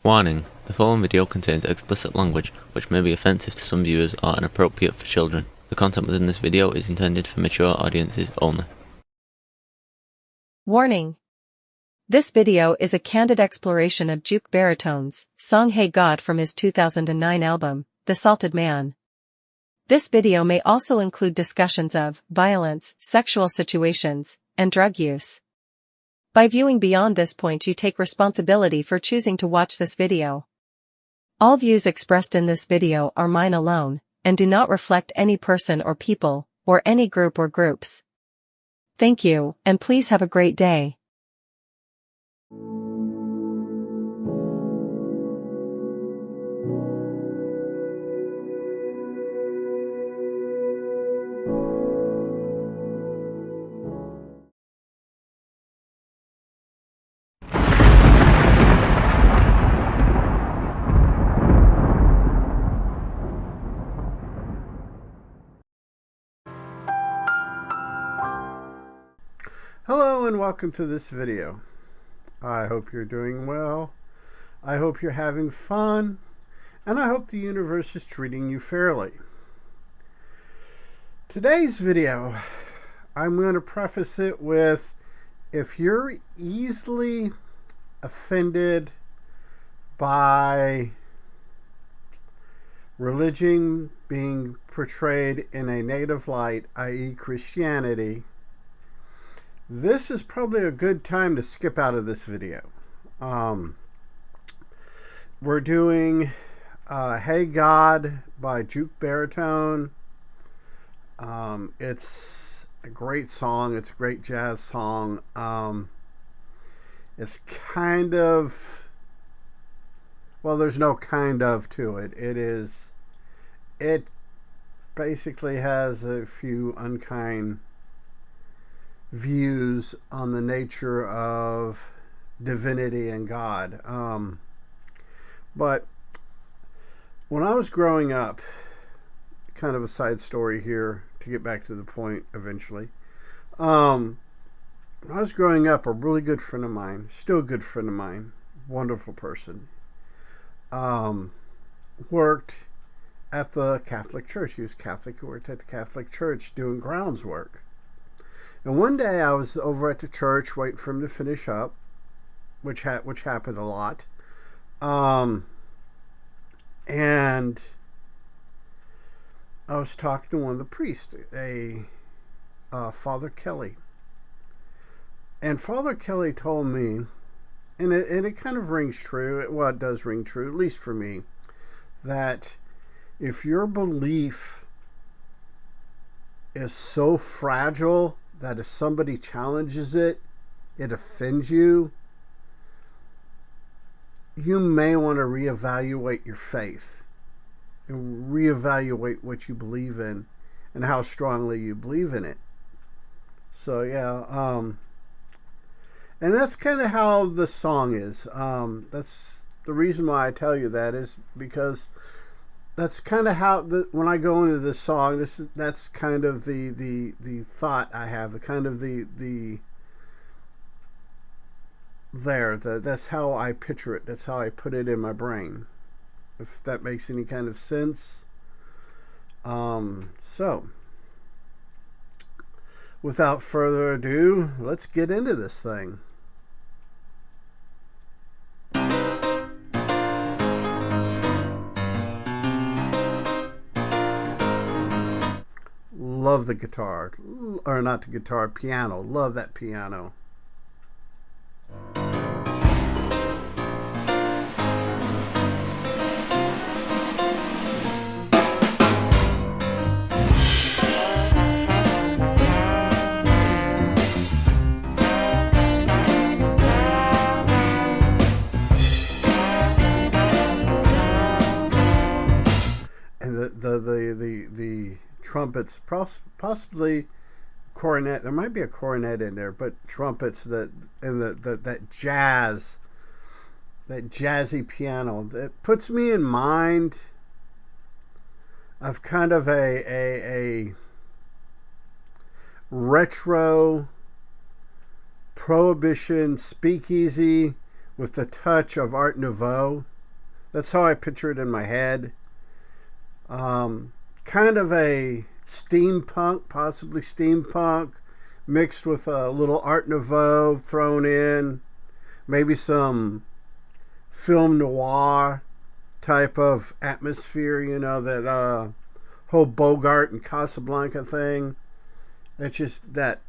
Warning: the following video contains explicit language which may be offensive to some viewers or inappropriate for children. The content within this video is intended for mature audiences only. Warning: this video is a candid exploration of Juke Baritone's song Hey God from his 2009 album, The Salted Man. This video may also include discussions of violence, sexual situations, and drug use. By viewing beyond this point, you take responsibility for choosing to watch this video. All views expressed in this video are mine alone, and do not reflect any person or people, or any group or groups. Thank you, and please have a great day. Hello and welcome to this video. I hope you're doing well. I hope you're having fun, and I hope the universe is treating you fairly. Today's video, I'm going to preface it with, if you're easily offended by religion being portrayed in a negative light, i.e. Christianity, this is probably a good time to skip out of this video. We're doing Hey God by Juke Baritone. It's a great song. It's a great jazz song. It's kind of, well, there's no kind of to it. It basically has a few unkind views on the nature of divinity and God. But when I was growing up, kind of a side story here to get back to the point eventually. When I was growing up, a really good friend of mine, still a good friend of mine, wonderful person, worked at the Catholic Church. He was Catholic, he worked at the Catholic Church doing grounds work. And one day I was over at the church waiting for him to finish up, which happened a lot. And I was talking to one of the priests, Father Kelly. And Father Kelly told me, and it kind of rings true, well, it does ring true, at least for me, that if your belief is so fragile that if somebody challenges it, it offends you, you may want to reevaluate your faith and reevaluate what you believe in and how strongly you believe in it. So yeah, and that's kind of how the song is. That's the reason why I tell you that is because that's kind of how when I go into this song, that's kind of the thought I have, the kind of that's how I picture it. That's how I put it in my brain. If that makes any kind of sense. So without further ado, let's get into this thing. Love the guitar, or not the guitar, piano. Love that piano. And the trumpets, possibly cornet. There might be a cornet in there, but trumpets that jazzy piano. It puts me in mind of kind of a retro prohibition speakeasy with the touch of Art Nouveau. That's how I picture it in my head. Kind of a steampunk, possibly steampunk, mixed with a little Art Nouveau thrown in, maybe some film noir type of atmosphere, you know, that whole Bogart and Casablanca thing. It's just that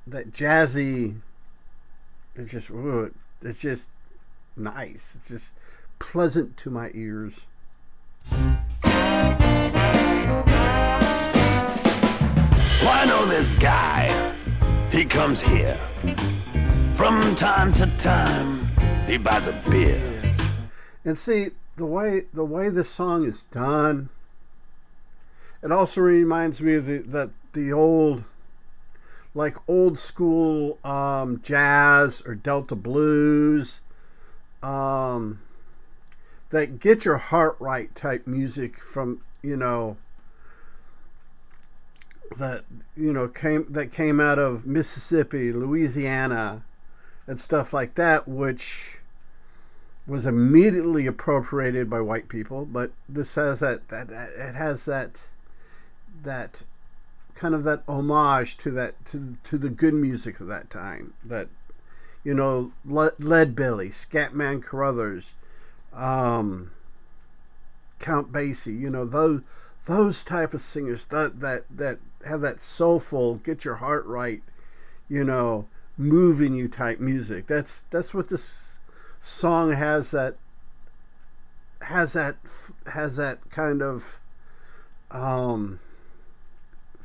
jazzy. It's just nice. It's just pleasant to my ears. Well, I know this guy. He comes here. From time to time, he buys a beer. And see, the way this song is done, it also reminds me of the old, like old school jazz or Delta blues, that get your heart right type music from, you know, that came out of Mississippi, Louisiana, and stuff like that, which was immediately appropriated by white people. But this has that kind of that homage to the good music of that time. That, you know, Leadbelly, Scatman Carruthers, Count Basie, you know, those type of singers that have that soulful, get your heart right, you know, moving you type music. That's what this song has. That kind of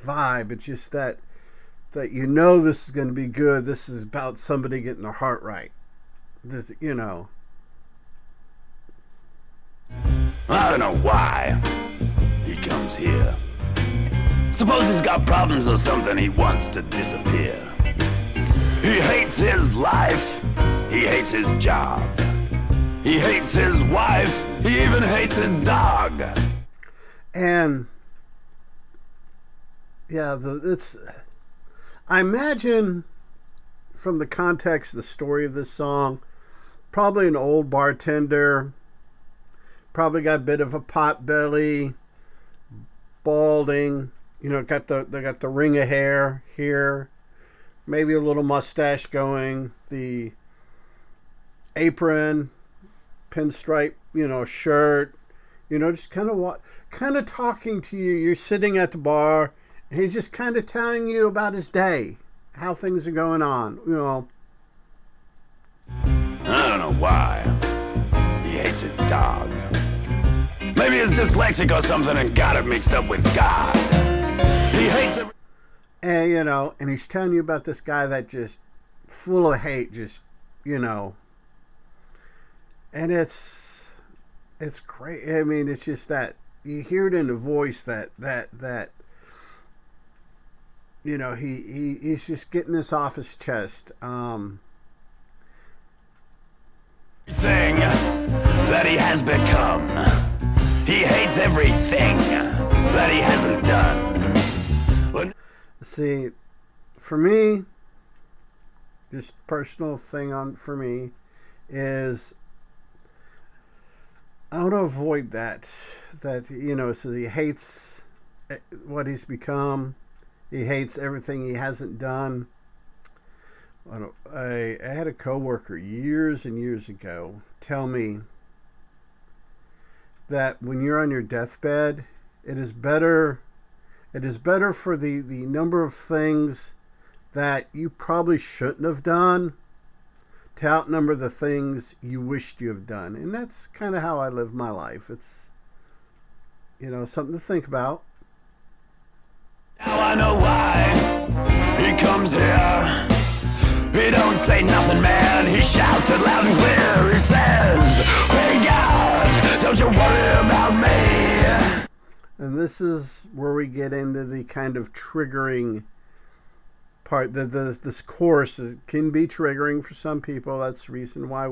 vibe. It's just that you know this is going to be good. This is about somebody getting their heart right. This, you know. I don't know why he comes here. Suppose he's got problems or something, he wants to disappear. He hates his life, he hates his job, he hates his wife, he even hates his dog. And yeah, I imagine from the context, the story of this song, probably an old bartender, probably got a bit of a pot belly, balding, you know, they got the ring of hair here, maybe a little mustache going, the apron, pinstripe, you know, shirt, you know, just kind of talking to you. You're sitting at the bar, and he's just kind of telling you about his day, how things are going on, you know. I don't know why he hates his dog. Maybe he's dyslexic or something and got it mixed up with God. He hates it. And, you know, and he's telling you about this guy that just full of hate, just, you know. And it's great. I mean, it's just that you hear it in the voice that you know, he's just getting this off his chest. Thing that he has become. He hates everything that he hasn't done. See, for me, just personal thing for me is I want to avoid that, you know, so he hates what he's become. He hates everything he hasn't done. I had a coworker years and years ago tell me that when you're on your deathbed, it is better for the number of things that you probably shouldn't have done to outnumber the things you wished you have done. And that's kind of how I live my life. It's, you know, something to think about. Now I know why he comes here. He don't say nothing, man. He shouts it loud and clear. He says, "Hey God, don't you worry about me." And this is where we get into the kind of triggering part. This chorus can be triggering for some people. That's the reason why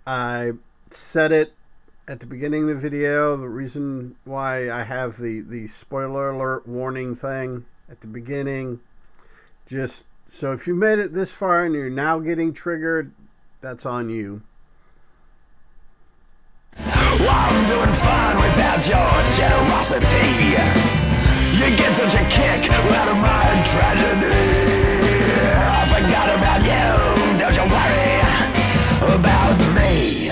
I said it at the beginning of the video. The reason why I have the spoiler alert warning thing at the beginning. Just so if you made it this far and you're now getting triggered, that's on you. Well, I'm doing fine without your generosity. You get such a kick out of my tragedy. I forgot about you, don't you worry about me.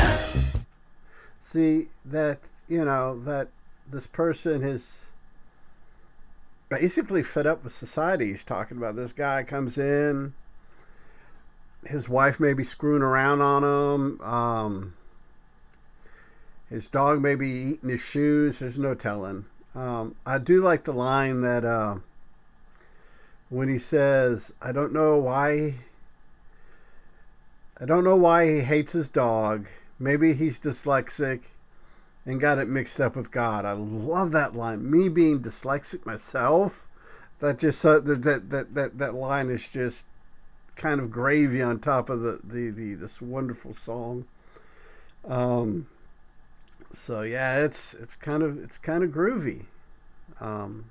See, that, you know, that this person is basically fed up with society. He's talking about this guy comes in, his wife may be screwing around on him, his dog may be eating his shoes, there's no telling. I do like the line that when he says, I don't know why he hates his dog. Maybe he's dyslexic and got it mixed up with God. I love that line. Me being dyslexic myself, that just that line is just kind of gravy on top of this wonderful song. So yeah, it's kind of groovy. And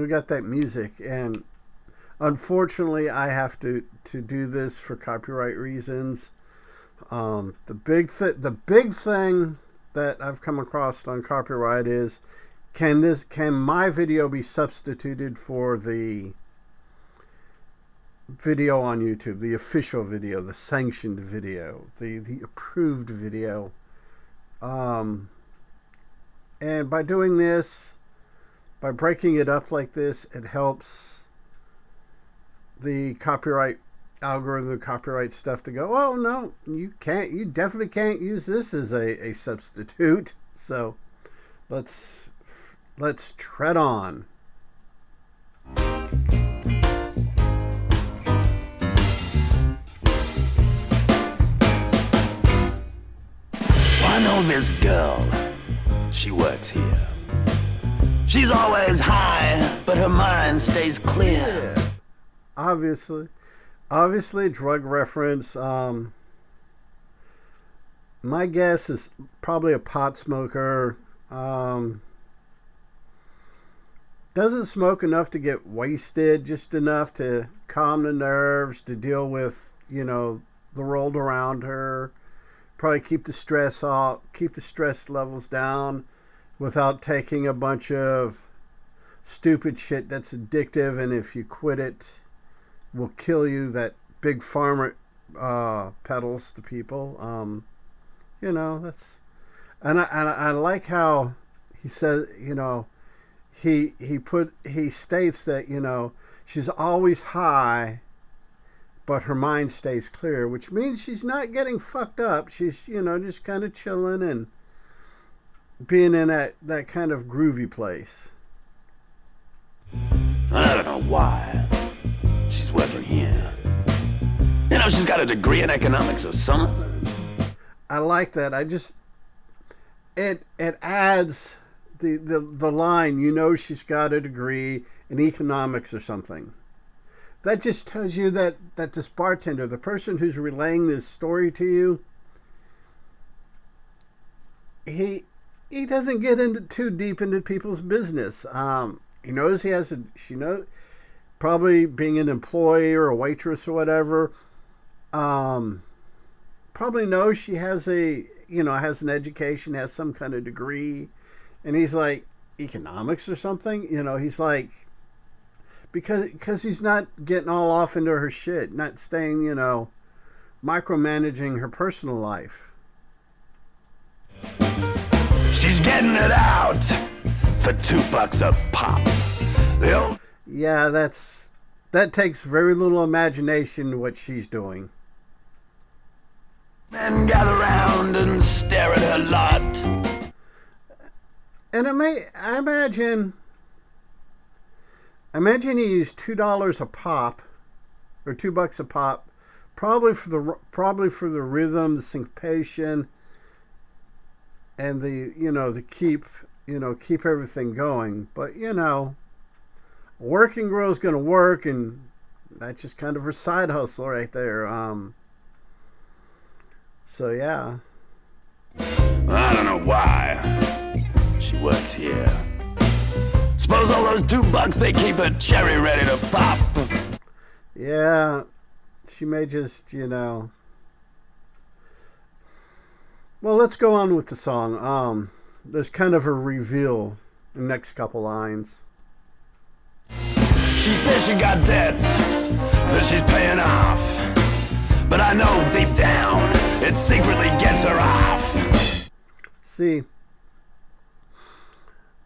we got that music, and unfortunately I have to do this for copyright reasons. The big thing that I've come across on copyright is, can my video be substituted for the video on YouTube, the official video, the sanctioned video, the approved video? And by doing this, by breaking it up like this, it helps the copyright algorithm, the copyright stuff to go, oh no, you definitely can't use this as a substitute. So let's tread on. I know this girl, she works here. She's always high, but her mind stays clear. Yeah. Obviously drug reference. My guess is probably a pot smoker. Doesn't smoke enough to get wasted, just enough to calm the nerves, to deal with, you know, the world around her. Probably keep the stress off, keep the stress levels down without taking a bunch of stupid shit that's addictive, and if you quit it, will kill you. That big pharma peddles to people. You know, that's, and I like how he says, you know, he states that, you know, she's always high, but her mind stays clear, which means she's not getting fucked up. She's, you know, just kind of chilling and being in that kind of groovy place. I don't know why she's working here. You know, she's got a degree in economics or something. I like that. It adds the line, you know, she's got a degree in economics or something. That just tells you that this bartender, the person who's relaying this story to you, he doesn't get into too deep into people's business. He knows she knows, probably being an employee or a waitress or whatever, probably knows she has has an education, has some kind of degree. And he's like, economics or something? You know, he's like, because he's not getting all off into her shit, not staying, you know, micromanaging her personal life. She's getting it out for $2 a pop. Yeah, that takes very little imagination what she's doing. Men gather round and stare at her lot. And I imagine he used $2 a pop, or $2 a pop, probably for the rhythm, the syncopation, and the keep everything going. But you know, a working girl's gonna work, and that's just kind of her side hustle right there. So yeah. I don't know why she works here. Suppose all those $2 they keep a cherry ready to pop. Yeah, she may just, you know. Well, let's go on with the song. There's kind of a reveal in the next couple lines. She says she got debts that she's paying off, but I know deep down it secretly gets her off. See,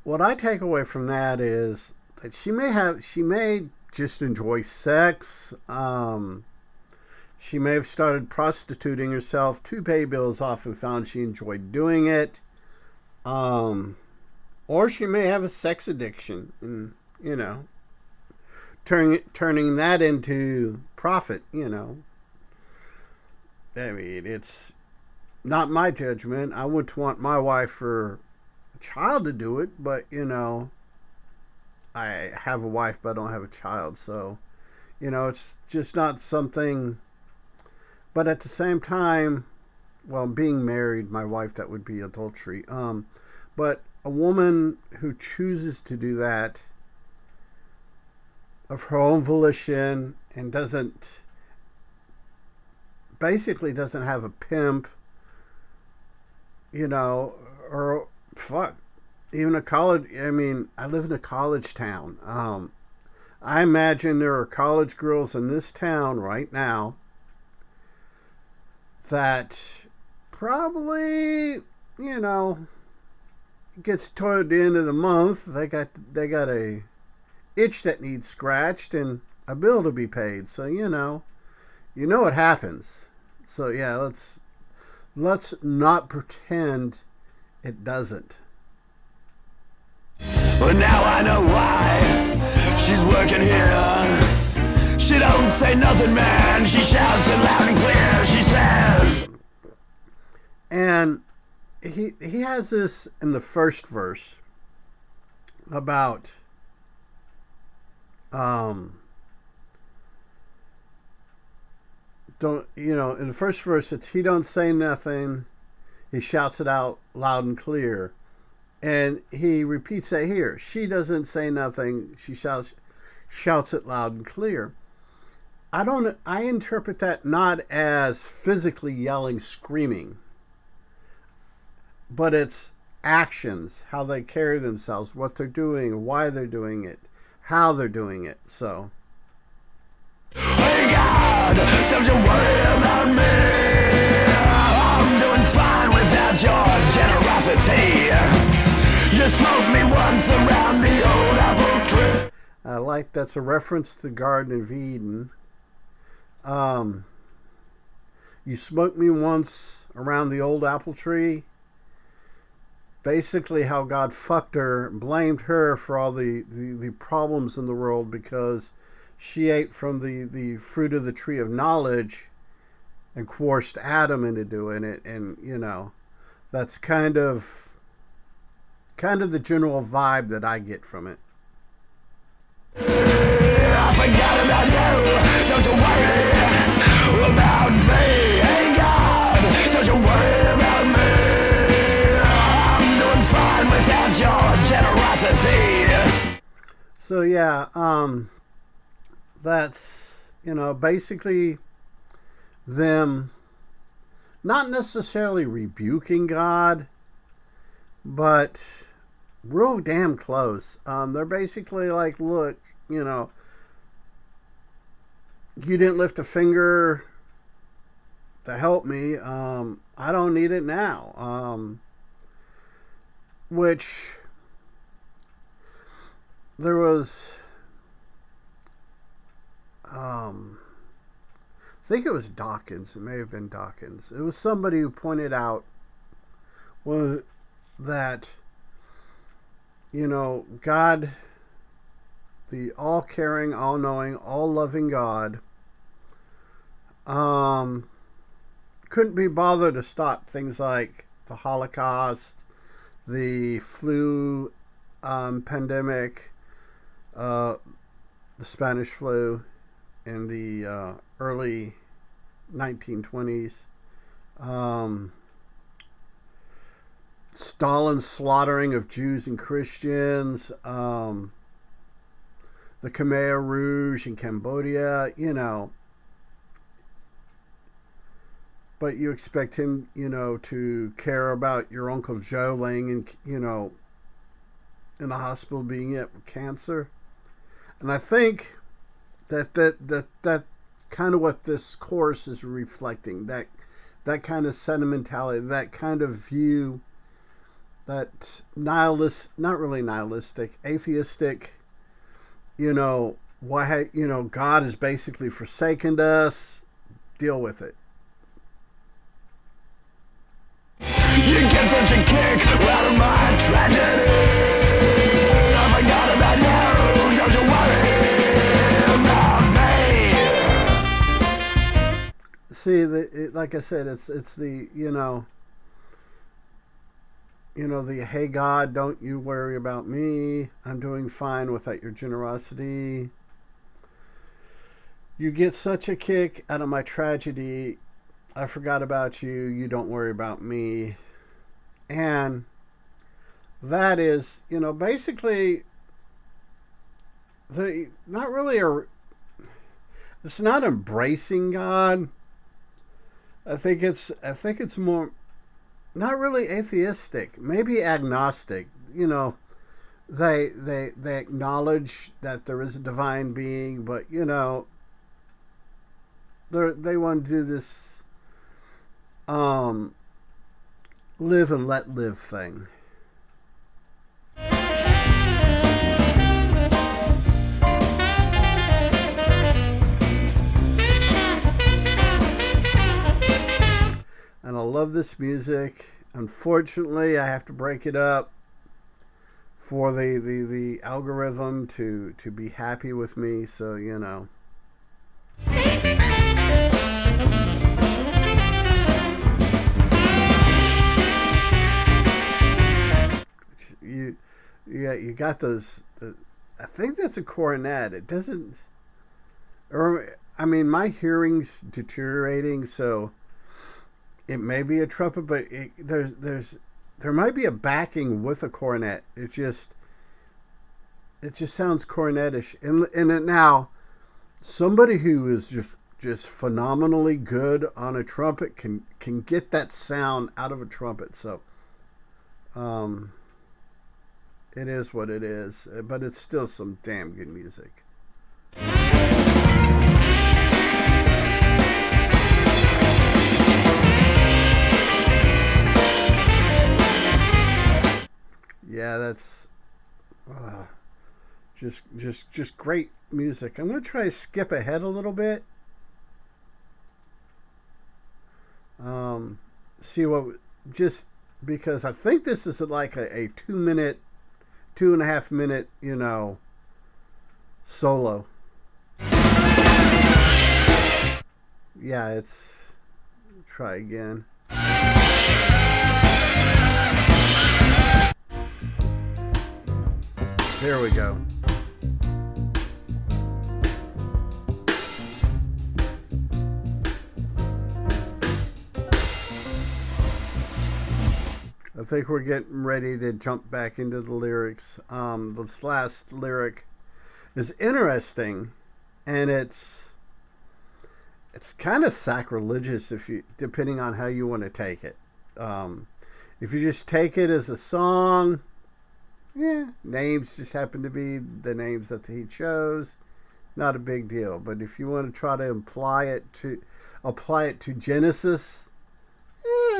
what I take away from that is that she may just enjoy sex. She may have started prostituting herself to pay bills off and found she enjoyed doing it. Or she may have a sex addiction and, you know, turning that into profit, you know. I mean, it's not my judgment. I wouldn't want my wife or a child to do it, but, you know, I have a wife, but I don't have a child. So, you know, it's just not something. But at the same time, well, being married, my wife, that would be adultery. But a woman who chooses to do that of her own volition and basically doesn't have a pimp, you know, or fuck, even a college. I mean, I live in a college town. I imagine there are college girls in this town right now that probably, you know, gets toward the end of the month, they got a itch that needs scratched and a bill to be paid. So, you know what happens. So yeah, let's not pretend it doesn't. But now I know why she's working here. She don't say nothing, man. She shouts it loud and clear. She says, and he has this in the first verse about don't, you know, in the first verse it's he don't say nothing, he shouts it out loud and clear. And he repeats that here. She doesn't say nothing, she shouts it loud and clear. I interpret that not as physically yelling, screaming, but it's actions, how they carry themselves, what they're doing, why they're doing it, how they're doing it. So, hey God, don't you worry about me. I'm doing fine without your generosity. You smoked me once around the old apple tree. I like that's a reference to the Garden of Eden. You smoked me once around the old apple tree. Basically how God fucked her, blamed her for all the problems in the world because she ate from the fruit of the tree of knowledge and coerced Adam into doing it. And, you know, that's kind of the general vibe that I get from it. I forgot about you. Don't you worry about me. Hey God, don't you worry about me. I'm doing fine without your generosity. So yeah, that's, you know, basically them not necessarily rebuking God, but real damn close. They're basically like, look, you know, you didn't lift a finger to help me. I don't need it now. Which there was, I think it was Dawkins. It may have been Dawkins. It was somebody who pointed out that, you know, God, the all-caring, all-knowing, all-loving God, couldn't be bothered to stop things like the Holocaust, the flu pandemic, the Spanish flu in the early 1920s. Stalin's slaughtering of Jews and Christians, the Khmer Rouge in Cambodia, you know. But you expect him, you know, to care about your Uncle Joe laying in, you know, in the hospital being hit with cancer. And I think that kind of what this chorus is reflecting, that kind of sentimentality, that kind of view, that not really nihilistic, atheistic, you know, why, you know, God has basically forsaken us, deal with it. You get such a kick out of my tragedy. I forgot about you, don't you worry about me. See, like I said, it's the, you know, the, hey God, don't you worry about me. I'm doing fine without your generosity. You get such a kick out of my tragedy. I forgot about you. You don't worry about me. And that is, you know, basically it's not embracing God. I think it's more not really atheistic, maybe agnostic. You know, they acknowledge that there is a divine being, but you know, they want to do this live and let live thing. And I love this music. Unfortunately, I have to break it up for the algorithm to be happy with me, so you know. You got those. I think that's a cornet. It doesn't. Or I mean, my hearing's deteriorating, so it may be a trumpet, but there might be a backing with a cornet. It just sounds cornetish. And it now, somebody who is just phenomenally good on a trumpet can get that sound out of a trumpet. So, it is what it is, but it's still some damn good music. Yeah, that's just great music. I'm going to try to skip ahead a little bit. See what, just because I think this is like a 2.5 minute, you know, solo. Yeah, try again. There we go. I think we're getting ready to jump back into the lyrics. This last lyric is interesting, and it's kind of sacrilegious depending on how you want to take it. If you just take it as a song, yeah, names just happen to be the names that he chose, not a big deal. But if you want to try to apply it to Genesis,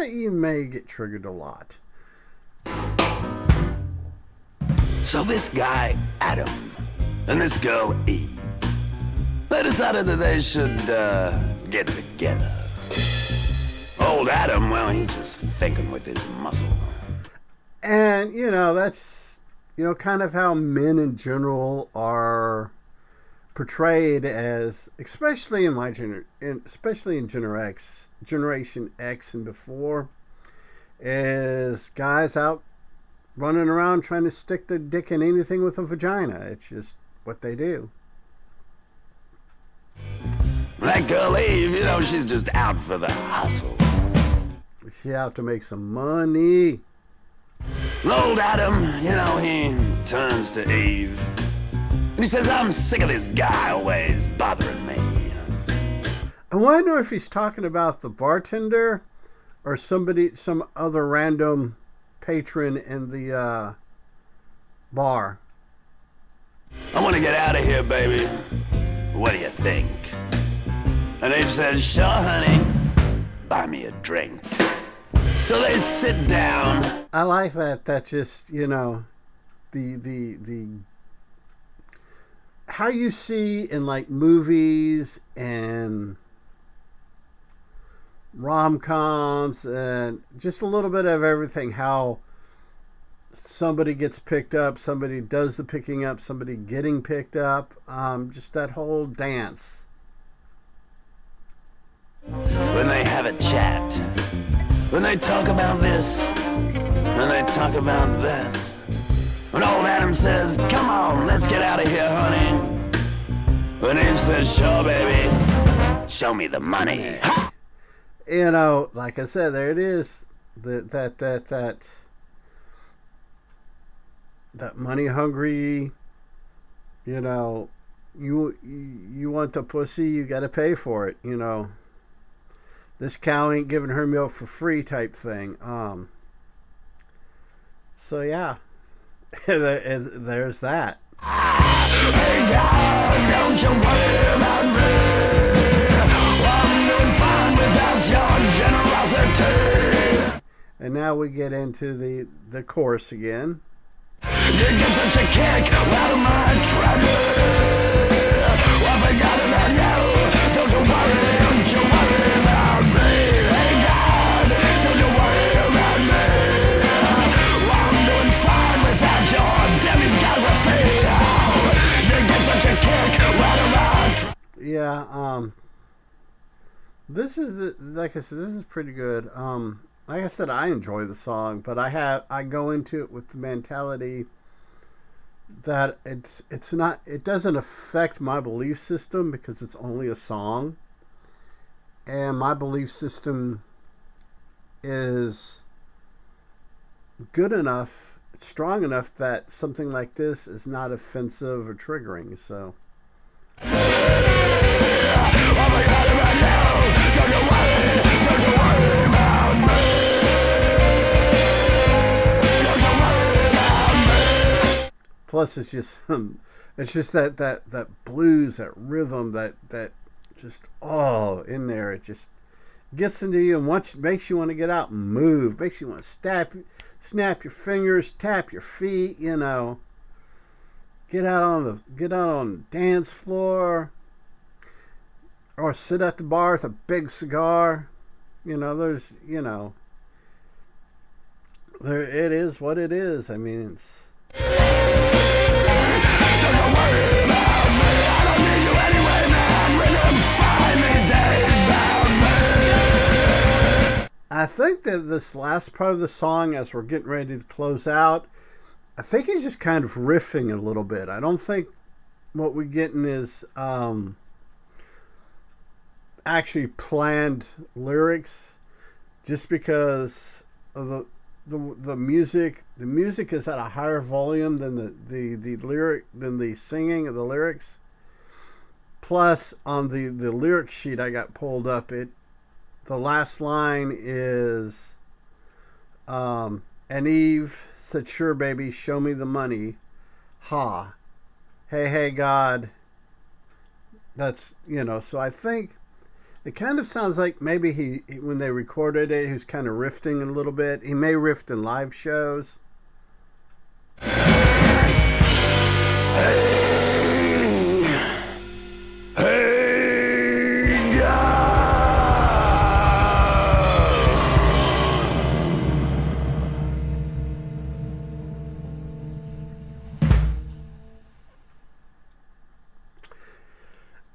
you may get triggered a lot. So this guy, Adam, and this girl, Eve, they decided that they should get together. Old Adam, well, he's just thinking with his muscle. And, you know, that's, you know, kind of how men in general are portrayed as, especially in especially in Generation X and before, is guys out running around trying to stick their dick in anything with a vagina. It's just what they do. That girl Eve, you know, she's just out for the hustle. She's out to make some money. And old Adam, you know, he turns to Eve. And he says, I'm sick of this guy always bothering me. I wonder if he's talking about the bartender or somebody, some other random patron in the bar. I want to get out of here, baby. What do you think? And Eve says, sure, honey. Buy me a drink. So they sit down. I like that. That's just, you know, the how you see in like movies and rom-coms and just a little bit of everything, how somebody gets picked up, somebody does the picking up, somebody getting picked up, just that whole dance. When they have a chat, when they talk about this, when they talk about that, when old Adam says, come on, let's get out of here, honey. When Eve says, sure, baby, show me the money. You know, like I said, there it is. That money hungry, you know, you want the pussy, you got to pay for it, you know. This cow ain't giving her milk for free type thing. So yeah, there's that. Hey God, don't you worry about me. I'm doing fine without your generosity. And now we get into the chorus again. You get such a kick out of my tragedy. I forgot about you. Don't you worry about me. Hey God, don't you worry about me. I'm doing fine without your demigography. You get such a kick out of my tragedy. Yeah, this is like I said, this is pretty good. Like I said, I enjoy the song, but I go into it with the mentality that it doesn't affect my belief system because it's only a song, and my belief system is good enough, it's strong enough that something like this is not offensive or triggering. So plus it's just that blues, that rhythm, that just in there. It just gets into you and makes you want to get out and move, makes you want to snap your fingers, tap your feet, you know, get out on the dance floor, or sit at the bar with a big cigar. You know, there's, you know, there it is what it is. I mean, it's I think that this last part of the song, as we're getting ready to close out, I think he's just kind of riffing a little bit. I don't think what we're getting is actually planned lyrics, just because of the music. The music is at a higher volume than the singing of the lyrics. Plus, on the lyric sheet I got pulled up, the last line is, and Eve said, sure, baby, show me the money. Ha. Hey, God. That's, you know, so I think it kind of sounds like maybe he when they recorded it, he was kind of riffing a little bit. He may riff in live shows.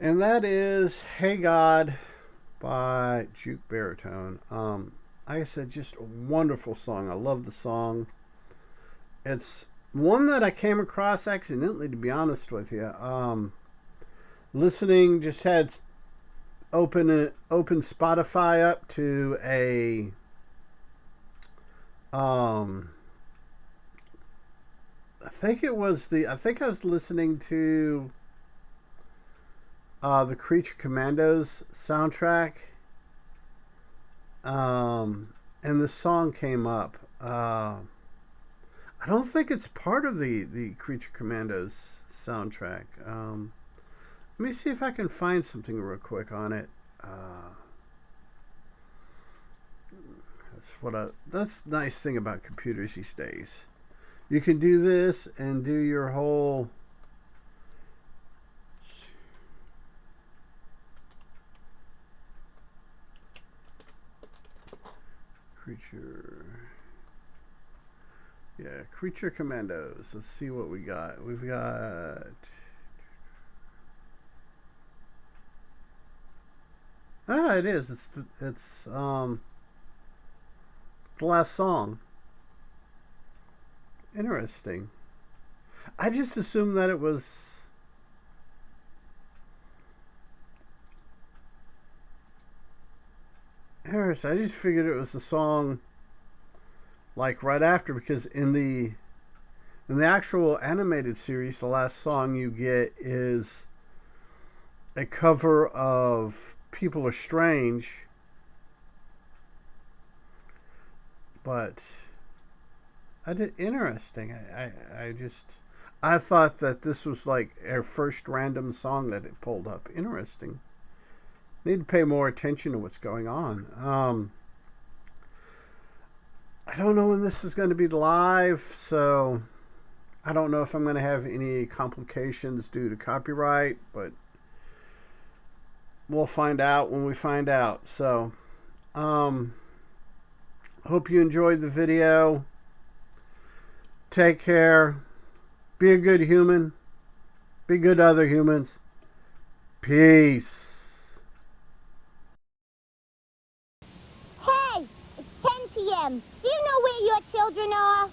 And that is Hey God by Juke Baritone. Like I said, just a wonderful song. I love the song. It's one that I came across accidentally, to be honest with you. Listening, just had open Spotify up to a I think it was I think I was listening to the Creature Commandos soundtrack. And the song came up. I don't think it's part of the Creature Commandos soundtrack. Let me see if I can find something real quick on it. That's the nice thing about computers these days. You can do this and do your whole Creature Commandos. Let's see what we got. We've got it is. It's the last song. Interesting. I just assumed that it was Harris. I just figured it was a song like right after, because in the actual animated series, the last song you get is a cover of People Are Strange. But interesting. I thought that this was like our first random song that it pulled up. Interesting. Need to pay more attention to what's going on. I don't know when this is going to be live, so I don't know if I'm going to have any complications due to copyright, but we'll find out when we find out. So, hope you enjoyed the video. Take care. Be a good human. Be good to other humans. Peace. Hey, it's 10 p.m. Do you know where your children are?